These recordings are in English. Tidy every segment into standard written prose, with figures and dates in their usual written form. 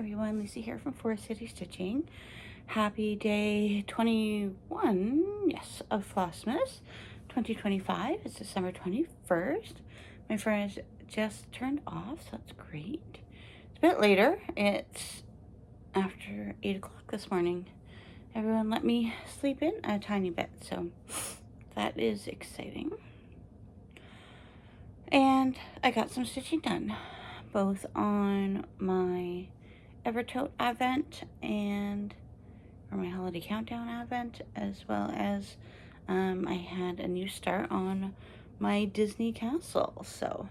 everyone, Lisa here from Forest City Stitching. Happy day 21, yes, of Flossmas 2025. It's December 21st. My furnace just turned off, so that's great. It's a bit later. It's after 8 o'clock this morning. Everyone let me sleep in a tiny bit, so that is exciting. And I got some stitching done, both on my Evertote Advent and or my Holiday Countdown Advent, as well as I had a new start on my Disney Castle, so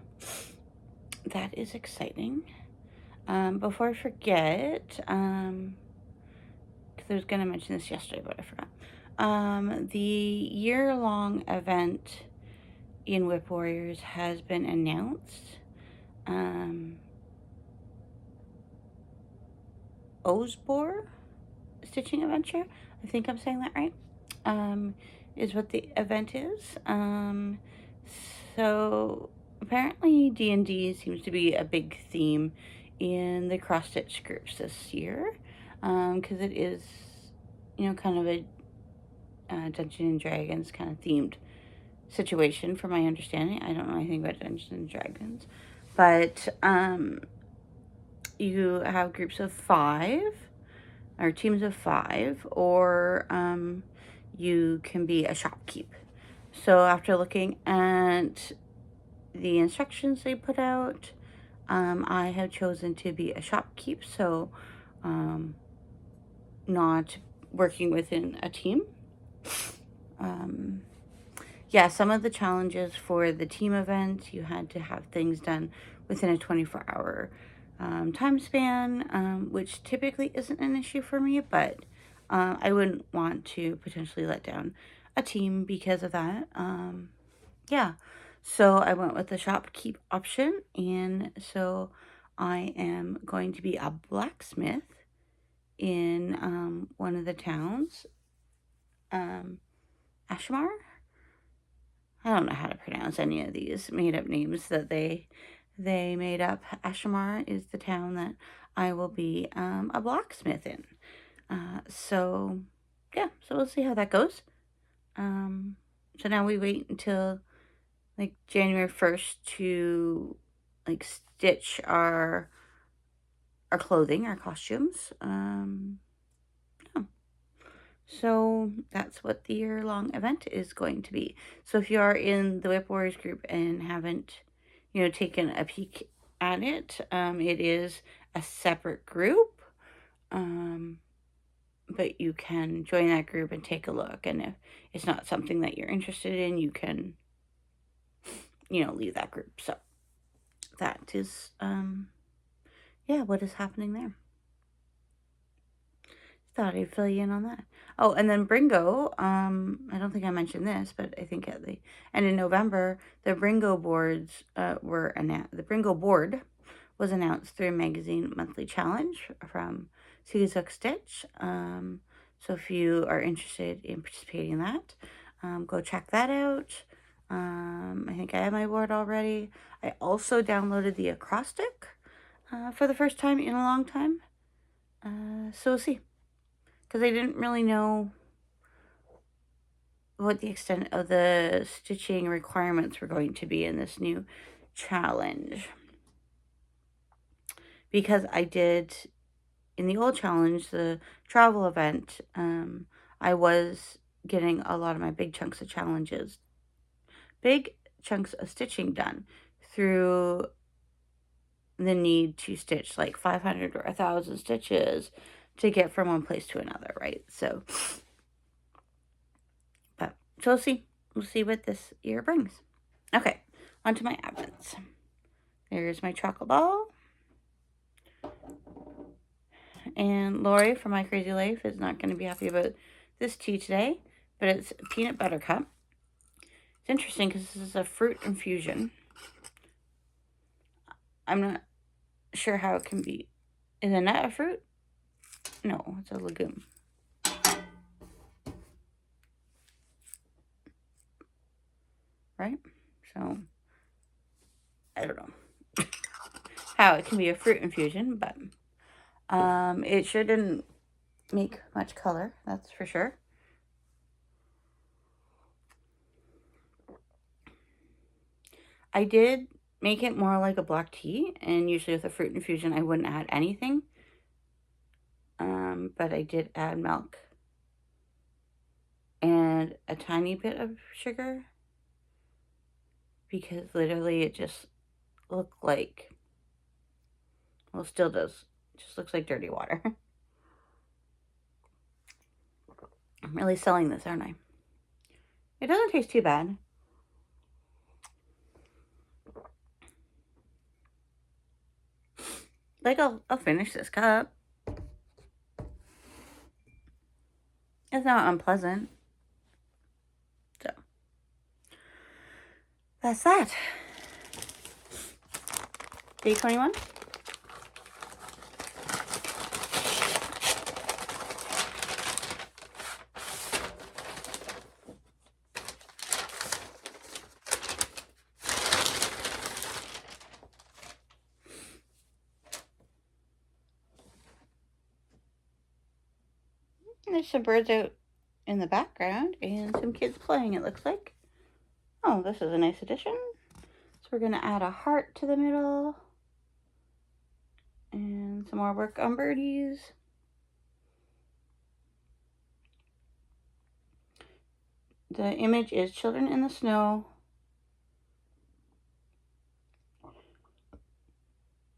that is exciting. Before I forget, because I was going to mention this yesterday, but I forgot. The year-long event in Whip Warriors has been announced. Osbor Stitching Adventure, I think I'm saying that right, is what the event is. So apparently D&D seems to be a big theme in the cross-stitch groups this year, because it is, kind of a Dungeons and Dragons kind of themed situation, from my understanding. I don't know anything about Dungeons and Dragons, but you have groups of 5 or teams of 5, or you can be a shopkeep. So after looking at the instructions they put out, I have chosen to be a shopkeep, so not working within a team. Yeah, some of the challenges for the team event, you had to have things done within a 24-hour time span, which typically isn't an issue for me, but I wouldn't want to potentially let down a team because of that. Yeah, so I went with the shopkeep option, and so I am going to be a blacksmith in one of the towns, Ashmar. I don't know how to pronounce any of these made-up names that they made up. Ashmar is the town that I will be a blacksmith in. So yeah, so we'll see how that goes. So now we wait until like January 1st to like stitch our clothing, our costumes. Yeah. So that's what the year-long event is going to be. So if you are in the Whip Warriors group and haven't, taken a peek at it, it is a separate group. But you can join that group and take a look. And if it's not something that you're interested in, you can, leave that group. So that is, yeah, what is happening there. Thought I'd fill you in on that. Oh, and then Bringo, I don't think I mentioned this, but I think at the end of November, the Bringo boards were announced. The Bringo board was announced through a magazine monthly challenge from Sue's Hook Stitch. So if you are interested in participating in that, go check that out. I think I have my board already. I also downloaded the acrostic for the first time in a long time. So we'll see. Because I didn't really know what the extent of the stitching requirements were going to be in this new challenge. Because I did, in the old challenge, the travel event, I was getting a lot of my big chunks of stitching done through the need to stitch like 500 or 1,000 stitches to get from one place to another, right? So we'll see. We'll see what this year brings. Okay, on to my advents. There's my chocolate ball. And Lori from My Crazy Life is not going to be happy about this tea today, but it's peanut butter cup. It's interesting because this is a fruit infusion. I'm not sure how it can be. Is a nut a fruit? No, it's a legume. Right? So, I don't know how it can be a fruit infusion, but It sure didn't make much color, that's for sure. I did make it more like a black tea, and usually with a fruit infusion I wouldn't add anything. But I did add milk and a tiny bit of sugar because literally it just looked like, well, still does, it just looks like dirty water. I'm really selling this, aren't I? It doesn't taste too bad. Like, I'll finish this cup. It's not unpleasant. So, that's that. Day 21. There's some birds out in the background and some kids playing, it looks like. Oh, this is a nice addition. So we're going to add a heart to the middle. And some more work on birdies. The image is Children in the Snow.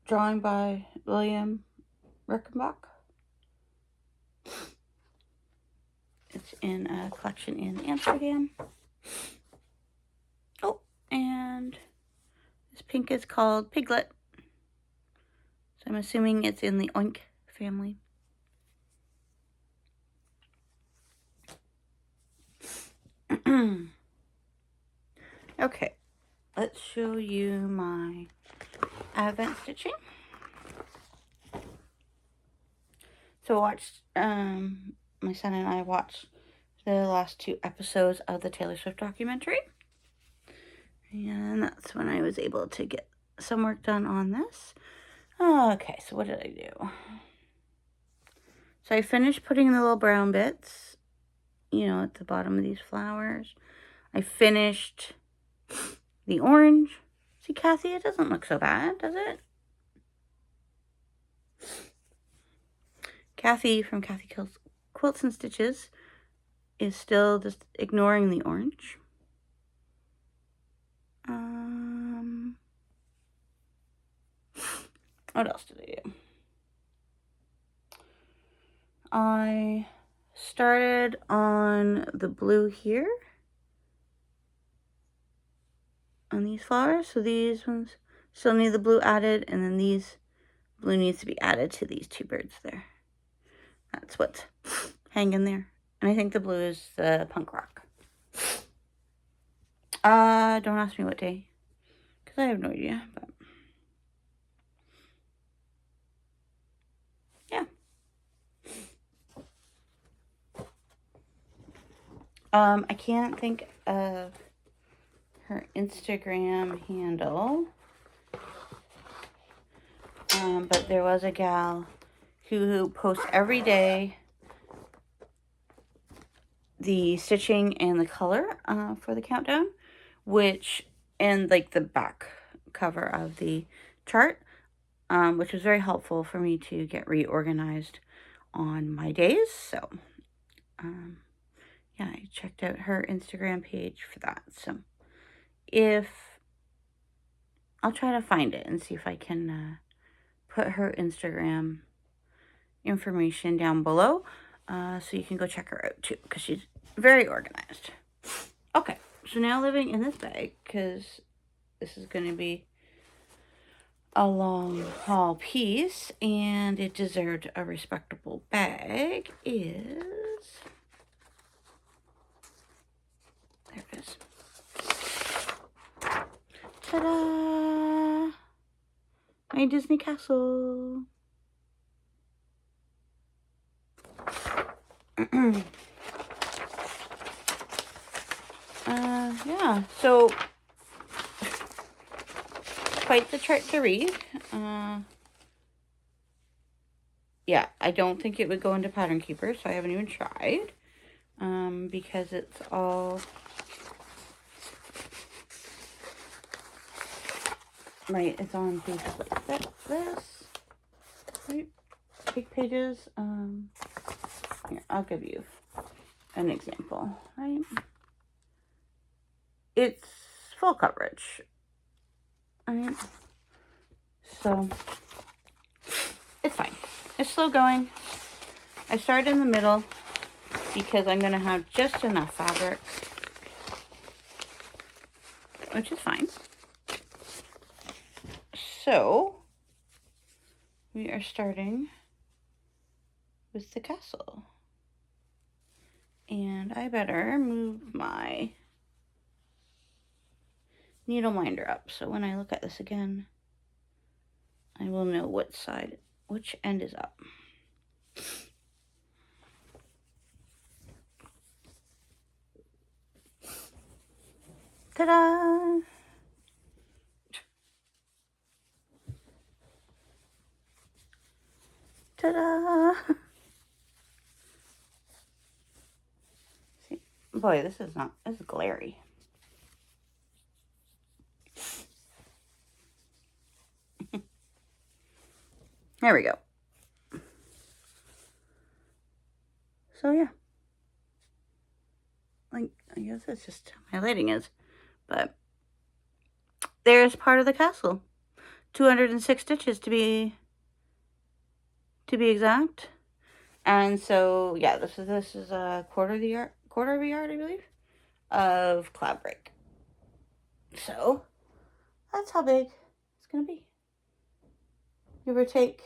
Drawing by William Rickenbach. It's in a collection in Amsterdam. Oh, and this pink is called Piglet. So I'm assuming it's in the Oink family. Okay, let's show you my Advent stitching. So my son and I watched the last 2 episodes of the Taylor Swift documentary. And that's when I was able to get some work done on this. Okay, so what did I do? So I finished putting the little brown bits, you know, at the bottom of these flowers. I finished the orange. See, Kathy, it doesn't look so bad, does it? Kathy from Kathy Quilts and Stitches is still just ignoring the orange. What else did I do? I started on the blue here on these flowers. So these ones still need the blue added, and then these blue needs to be added to these 2 birds there. That's what's hanging there. And I think the blue is the punk rock. Don't ask me what day, because I have no idea, but yeah. I can't think of her Instagram handle, but there was a gal who posts every day the stitching and the color for the countdown, and like the back cover of the chart, which was very helpful for me to get reorganized on my days. So yeah, I checked out her Instagram page for that. So I'll try to find it and see if I can put her Instagram information down below, so you can go check her out too, because she's very organized. Okay, so now living in this bag, because this is going to be a long haul piece and it deserved a respectable bag, is, there it is. Ta-da! My Disney castle. Yeah, so quite the chart to read. yeah, I don't think it would go into Pattern Keeper, so I haven't even tried. Because it's all right. It's on pages like this, right? Big pages. Here, I'll give you an example, right? It's full coverage, right? So it's fine. It's slow going. I started in the middle because I'm going to have just enough fabric, which is fine. So we are starting with the castle. And I better move my needle minder up so when I look at this again, I will know which end is up. Ta-da! Ta-da! See, boy, this is glary. There we go. So yeah, like, I guess it's just how my lighting is, but there's part of the castle. 206 stitches to be exact. And so yeah, this is a quarter of a yard, I believe, of cloud break. So that's how big it's gonna be. Give or take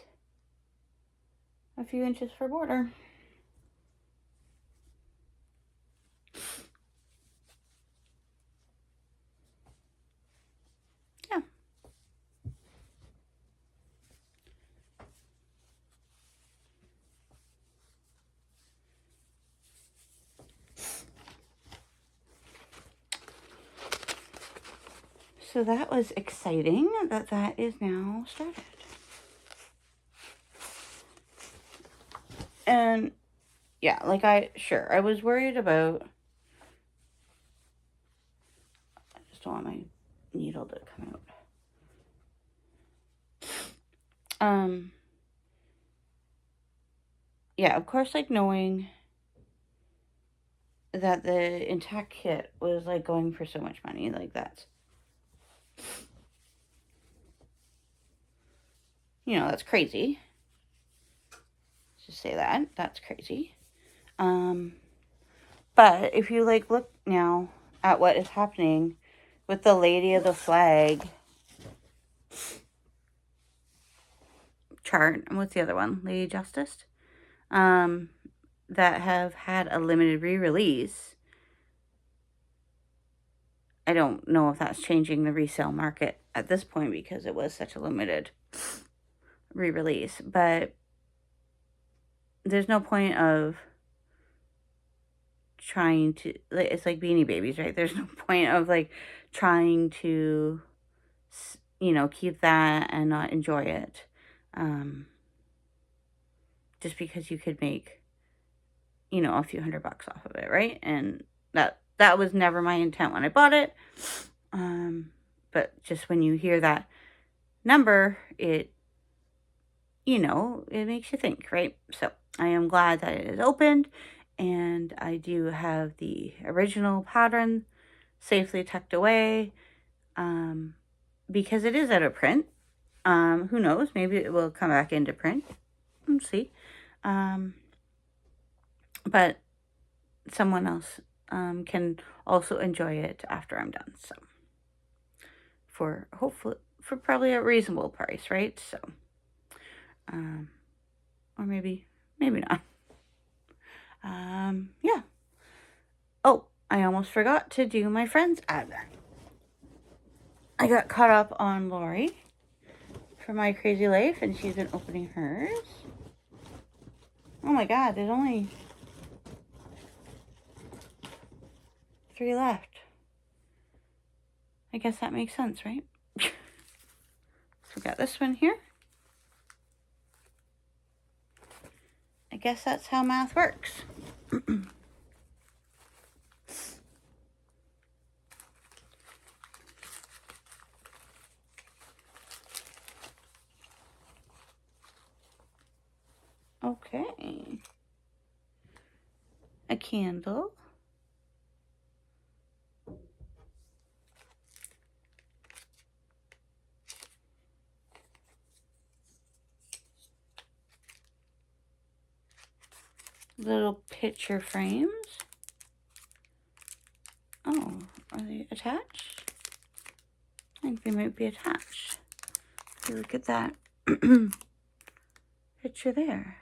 a few inches for border. Yeah. So that was exciting that is now started. And yeah, like I was worried about, I just don't want my needle to come out. Yeah, of course, like knowing that the intact kit was like going for so much money, like that's, that's crazy. Let's just say that's crazy. But if you like look now at what is happening with the Lady of the Flag chart, and what's the other one? Lady Justice, that have had a limited re-release. I don't know if that's changing the resale market at this point because it was such a limited re-release, but there's no point of trying to, like, it's like Beanie Babies, right? There's no point of like trying to, keep that and not enjoy it, just because you could make, a few $100 off of it, right? And that was never my intent when I bought it. But just when you hear that number, it makes you think, right? So I am glad that it is opened, and I do have the original pattern safely tucked away, because it is out of print. Who knows? Maybe it will come back into print. We'll see. But someone else can also enjoy it after I'm done. So for probably a reasonable price, right? So, or maybe not. Yeah. Oh, I almost forgot to do my friend's ad. I got caught up on Lori for My Crazy Life, and she's been opening hers. Oh my God, there's only 3 left. I guess that makes sense, right? So we got this one here. I guess that's how math works. Okay. A candle. Little picture frames. Oh, are they attached? I think they might be attached. Look at that picture there.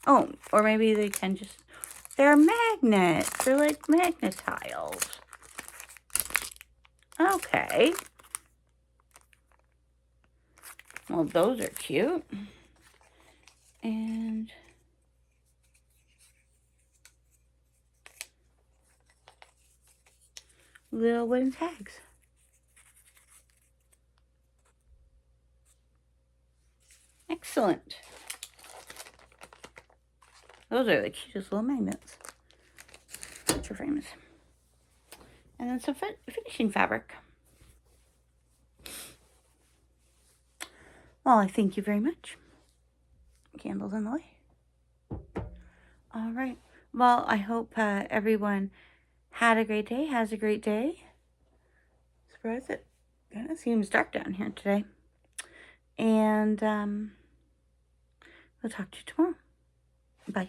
Oh, or maybe they can just, they're magnets. They're like magnet tiles. Okay. Well, those are cute. And little wooden tags. Excellent. Those are the cutest little magnets. Picture frames. And then some finishing fabric. Well, I thank you very much. Candles in the way. All right. Well, I hope everyone had a great day, has a great day. Surprised it kind of seems dark down here today. And we'll talk to you tomorrow. Bye.